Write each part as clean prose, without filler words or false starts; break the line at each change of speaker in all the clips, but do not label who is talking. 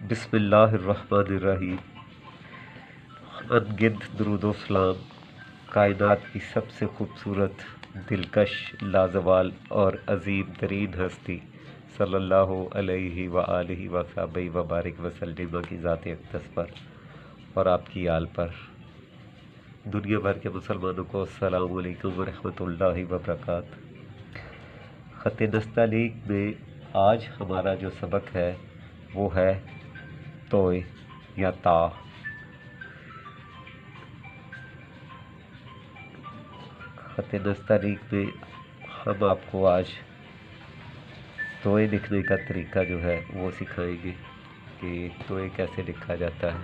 बिस्मिल्लाहिर्रहमानिर्रहीम। अनगिनत दुरूद व सलाम कायनात की सबसे खूबसूरत, दिलकश, लाजवाल और अजीम तरीन हस्ती सल्लल्लाहु अलैहि व आलिहि व सहाबिहि व बारिक वसल्लम की ज़ात अक़दस पर और आपकी आल पर दुनिया भर के मुसलमानों को अस्सलामु अलैकुम व रहमतुल्लाहि व बरकातहू। ख़त नस्तालीक में आज हमारा जो सबक है वो है तोय या ता। ख़त नस्तालीक में हम आपको आज तोय लिखने का तरीका जो है वो सिखाएंगे कि तोय कैसे लिखा जाता है।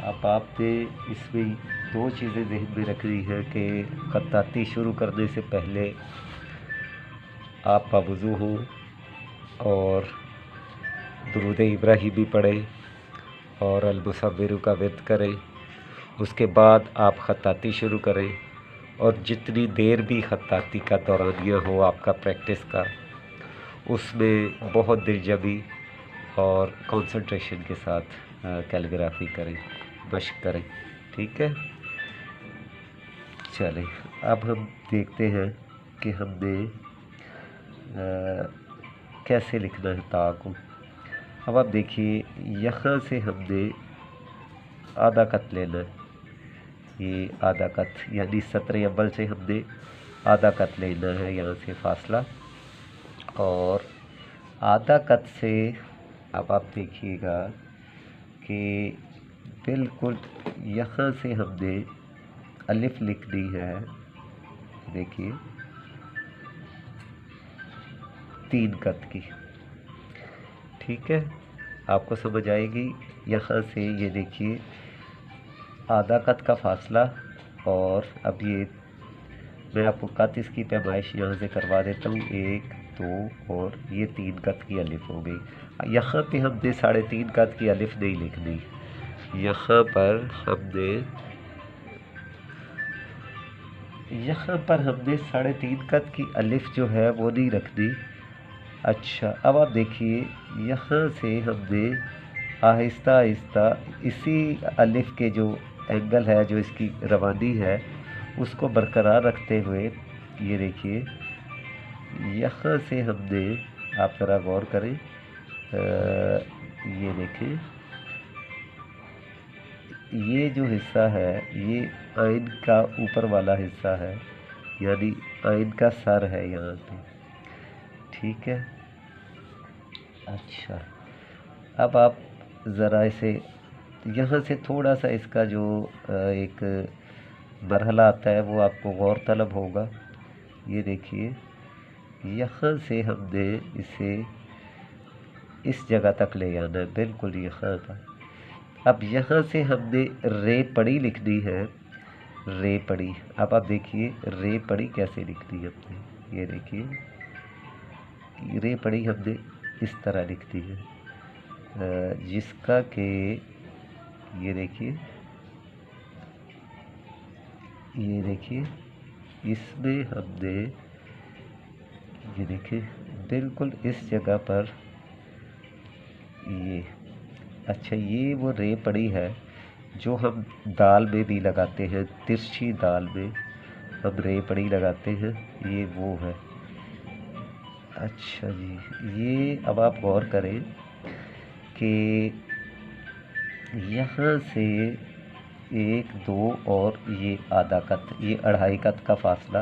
अब आपने इसमें दो चीज़ें ज़हन में रखनी है कि ख़त्ताती शुरू करने से पहले आप बावुज़ू हो और दुरूद इब्राहिमी पढ़ें और अल-मुसव्विर का विर्द करें। उसके बाद आप ख़त्ताती शुरू करें और जितनी देर भी ख़त्ताती का दौरानिया हो आपका प्रैक्टिस का, उसमें बहुत दिलजमी और कंसंट्रेशन के साथ कैलीग्राफी करें, मशक करें। ठीक है, चलें अब हम देखते हैं कि हमने कैसे लिखना है ता को। अब आप देखिए, यहाँ से हमने आधा कत लेना है। ये आधा कत यानी सत्र अव्वल से हमने आधा कत लेना है, यहाँ से फासला। और आधा कत से अब आप देखिएगा कि बिल्कुल यहाँ से हमने अलिफ लिखनी है। देखिए 3 कत की। ठीक है, आपको समझ आएगी। यहाँ से ये देखिए आधा कत का फासला, और अब ये मैं आपको कत इसकी पैमाइश यहाँ से करवा देता हूँ। 1 2 और ये 3 कत की अलिफ हो गई। यहाँ पे हमने 3.5 कत की अलिफ नहीं लिखनी। यहाँ पर हमने 3.5 कत की अलिफ जो है वो नहीं रखनी। अच्छा, अब आप देखिए, यहाँ से हमने आहिस्ता आहिस्ता इसी अलिफ के जो एंगल है, जो इसकी रवानी है, उसको बरकरार रखते हुए ये देखिए यहाँ से हमने, आप ज़रा गौर करें, ये देखें, ये जो हिस्सा है ये आइन का ऊपर वाला हिस्सा है, यानी आइन का सर है यहाँ पे। ठीक है, अच्छा, अब आप ज़रा इसे यहाँ से थोड़ा सा इसका जो एक मरहला आता है वो आपको गौर तलब होगा। ये देखिए, यहाँ से हमने इसे इस जगह तक ले आना है, बिल्कुल यहाँ तक। अब यहाँ से हमने रे पड़ी लिखनी है, रे पड़ी। अब आप देखिए रे पड़ी कैसे लिखनी है हमने। ये देखिए रे पड़ी हमने इस तरह लिखती है, जिसका कि ये देखिए इसमें हमने ये देखिए बिल्कुल इस जगह पर ये, अच्छा, ये वो रे पड़ी है जो हम दाल में भी लगाते हैं, तिरछी दाल में हम रे पड़ी लगाते हैं, ये वो है। अच्छा जी, ये अब आप गौर करें कि यहाँ से 1 2 और ये आधा कत, ये 2.5 कत का फासला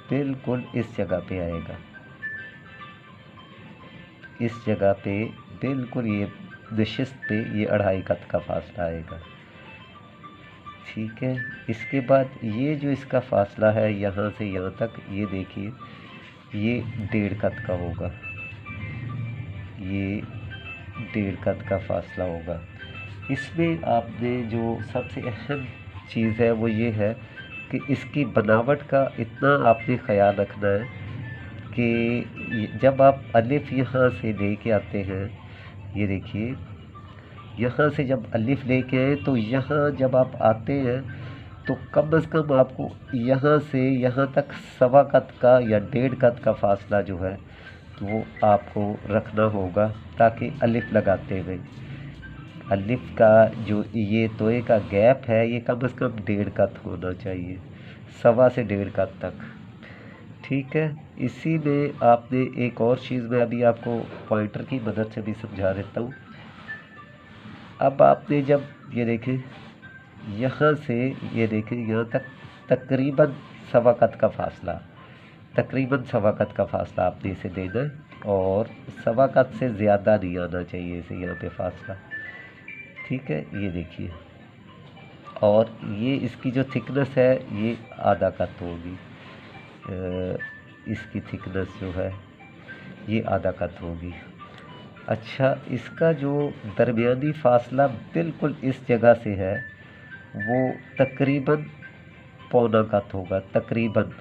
बिल्कुल इस जगह पे आएगा। इस जगह पे बिल्कुल ये नशिस्त पे ये 2.5 कत का फासला आएगा। ठीक है, इसके बाद ये जो इसका फासला है यहाँ से यहाँ तक, ये देखिए ये 1.5 कत का होगा। ये 1.5 कत का फासला होगा। इसमें आपने जो सबसे अहम चीज़ है वो ये है कि इसकी बनावट का इतना आपने ख़याल रखना है कि जब आप अलिफ यहाँ से लेके आते हैं, ये देखिए यहाँ से जब अलिफ लेके आए तो यहाँ जब आप आते हैं तो कम से कम आपको यहाँ से यहाँ तक 1.25 कत का या 1.5 कत का फासला जो है तो वो आपको रखना होगा, ताकि अलिफ लगाते हुए अलिफ का जो ये तोए का गैप है ये कम से कम 1.5 कत होना चाहिए, 1.25 से 1.5 कत तक। ठीक है, इसी में आपने एक और चीज़ मैं अभी आपको पॉइंटर की मदद से भी समझा देता हूँ। अब आपने जब ये देखें यहाँ से ये देखें यहाँ तक तकरीबन 1.25 कत का फासला, तकरीबन 1.25 कत का फासला आपने इसे देना है, और 1.25 कत से ज़्यादा नहीं आना चाहिए इसे यहाँ पे फासला। ठीक है, ये देखिए, और ये इसकी जो थिकनेस है ये आधा कत होगी, इसकी थिकनेस जो है ये आधा कत होगी। अच्छा, इसका जो दरमियानी फासला बिल्कुल इस जगह से है वो तकरीबन 1.25 कत होगा, तकरीबन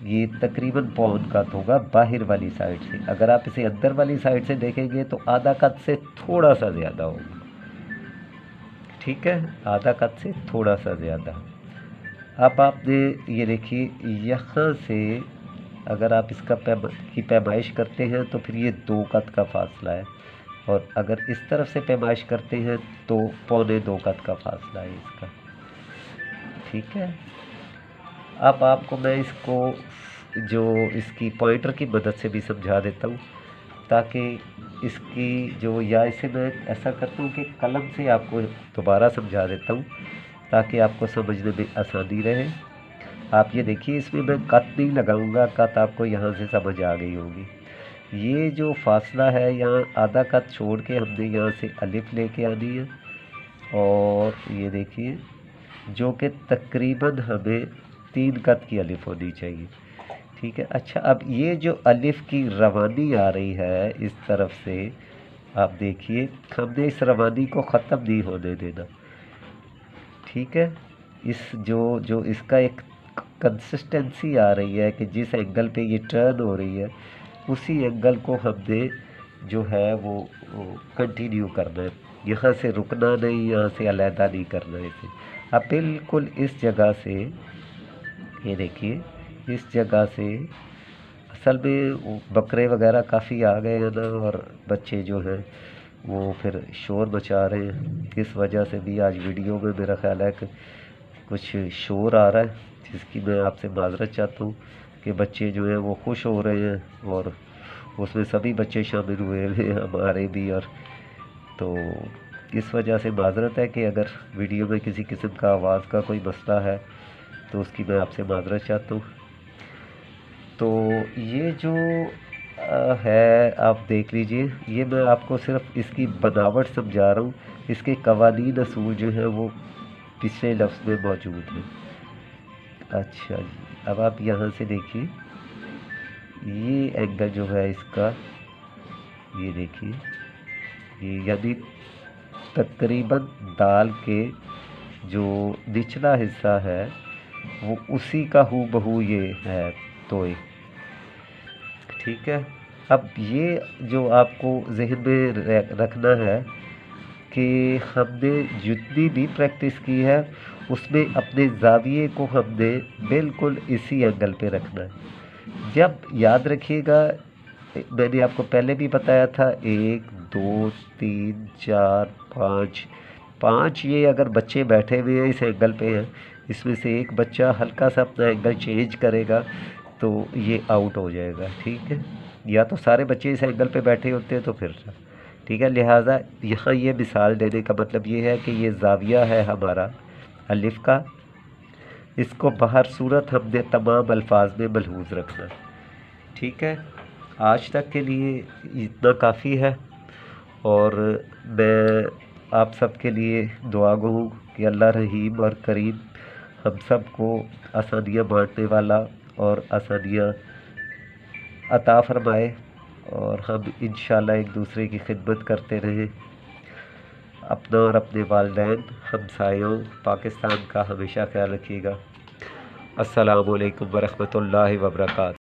ये तकरीबन 1.25 कत होगा बाहर वाली साइड से। अगर आप इसे अंदर वाली साइड से देखेंगे तो आधा कत से थोड़ा सा ज़्यादा होगा। ठीक है, आधा कत से थोड़ा सा ज़्यादा। अब आपने ये देखिए यहाँ से अगर आप इसका पैमाइश करते हैं तो फिर ये 2 कत का फासला है, और अगर इस तरफ से पैमाइश करते हैं तो 1.25 कत का फासला है इसका। ठीक है, अब आपको मैं इसको जो इसकी पॉइंटर की मदद से भी समझा देता हूँ, ताकि इसकी जो, या इसे मैं ऐसा करता हूँ कि कलम से आपको दोबारा समझा देता हूँ ताकि आपको समझने में आसानी रहे। आप ये देखिए, इसमें मैं कत नहीं लगाऊंगा, कत आपको यहाँ से समझ आ गई होगी। ये जो फासला है यहाँ आधा कत छोड़ के हमने यहाँ से अलिफ लेके आनी है, और ये देखिए जो कि तकरीबन हमें 3 कत की अलिफ होनी चाहिए। ठीक है, अच्छा, अब ये जो अलिफ की रवानी आ रही है इस तरफ से, आप देखिए हमने इस रवानी को ख़त्म नहीं होने देना। ठीक है, इस जो इसका एक कंसिस्टेंसी आ रही है कि जिस एंगल पे ये टर्न हो रही है उसी एंगल को हमने जो है वो कंटिन्यू करना है, यहाँ से रुकना नहीं, यहाँ से अलहदा नहीं करना है इसे। अब बिल्कुल इस जगह से ये देखिए, इस जगह से असल में बकरे वगैरह काफ़ी आ गए हैं ना, और बच्चे जो हैं वो फिर शोर मचा रहे हैं, इस वजह से भी आज वीडियो में मेरा ख्याल है कि कुछ शोर आ रहा है, जिसकी मैं आपसे माजरत चाहता हूँ कि बच्चे जो हैं वो खुश हो रहे हैं, और उसमें सभी बच्चे शामिल हुए हैं, हमारे भी। और तो इस वजह से माजरत है कि अगर वीडियो में किसी किस्म का आवाज़ का कोई मसला है तो उसकी मैं आपसे माजरत चाहता हूँ। तो ये जो है आप देख लीजिए, ये मैं आपको सिर्फ इसकी बनावट समझा रहा हूँ, इसके कवानीन असूल जो है वो पिछले लफ्ज़ में मौजूद है। अच्छा जी, अब आप यहाँ से देखिए ये एंगल जो है इसका, ये देखिए ये यानी तकरीबन दाल के जो निचला हिस्सा है वो उसी का हूबहू ये है तोय। ठीक है, अब ये जो आपको जहन में रखना है कि हमने जितनी भी प्रैक्टिस की है उसमें अपने ज़ाविये को हमने बिल्कुल इसी एंगल पे रखना है। जब याद रखिएगा, मैंने आपको पहले भी बताया था 1 2 3 4 5 ये अगर बच्चे बैठे हुए हैं इस एंगल पे हैं, इसमें से एक बच्चा हल्का सा अपना एंगल चेंज करेगा तो ये आउट हो जाएगा। ठीक है, या तो सारे बच्चे इस एंगल पे बैठे होते हैं तो फिर ठीक है। लिहाजा यहाँ ये मिसाल देने का मतलब ये है कि ये ज़ाविया है हमारा अलिफ का, इसको बाहर सूरत हमने तमाम अल्फाज में मलहूज़ रखना। ठीक है, आज तक के लिए इतना काफ़ी है, और मैं आप सब के लिए दुआ गो हूँ कि अल्लाह रहीम और करीम हम सब को आसानियाँ बांटने वाला और आसानियाँ अता फरमाए, और हम इंशाल्लाह एक दूसरे की खिदमत करते रहें। अपना और अपने वालिदैन, हमसायों, पाकिस्तान का हमेशा ख्याल रखिएगा। अस्सलामु अलैकुम वरहमतुल्लाहि वबरकातुहू।